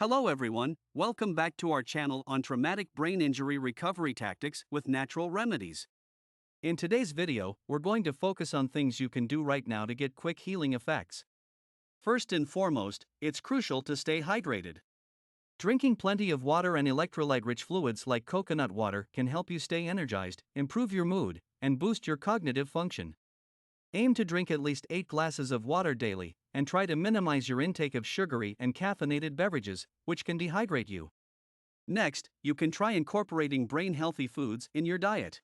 Hello everyone, welcome back to our channel on traumatic brain injury recovery tactics with natural remedies. In today's video, we're going to focus on things you can do right now to get quick healing effects. First and foremost, it's crucial to stay hydrated. Drinking plenty of water and electrolyte-rich fluids like coconut water can help you stay energized, improve your mood, and boost your cognitive function. Aim to drink at least 8 glasses of water daily, and try to minimize your intake of sugary and caffeinated beverages, which can dehydrate you. Next, you can try incorporating brain-healthy foods in your diet.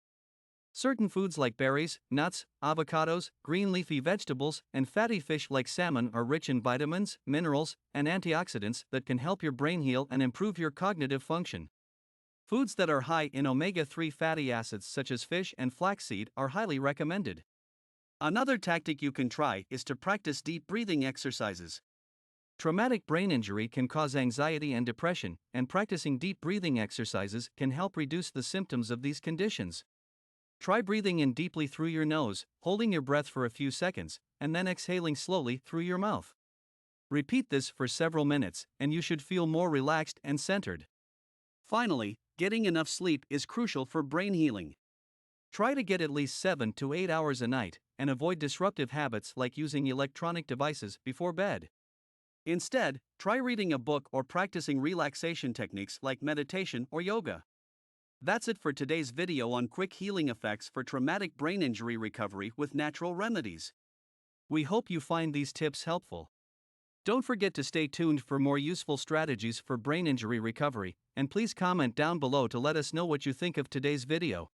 Certain foods like berries, nuts, avocados, green leafy vegetables, and fatty fish like salmon are rich in vitamins, minerals, and antioxidants that can help your brain heal and improve your cognitive function. Foods that are high in omega-3 fatty acids such as fish and flaxseed are highly recommended. Another tactic you can try is to practice deep breathing exercises. Traumatic brain injury can cause anxiety and depression, and practicing deep breathing exercises can help reduce the symptoms of these conditions. Try breathing in deeply through your nose, holding your breath for a few seconds, and then exhaling slowly through your mouth. Repeat this for several minutes, and you should feel more relaxed and centered. Finally, getting enough sleep is crucial for brain healing. Try to get at least 7 to 8 hours a night, and avoid disruptive habits like using electronic devices before bed. Instead, try reading a book or practicing relaxation techniques like meditation or yoga. That's it for today's video on quick healing effects for traumatic brain injury recovery with natural remedies. We hope you find these tips helpful. Don't forget to stay tuned for more useful strategies for brain injury recovery, and please comment down below to let us know what you think of today's video.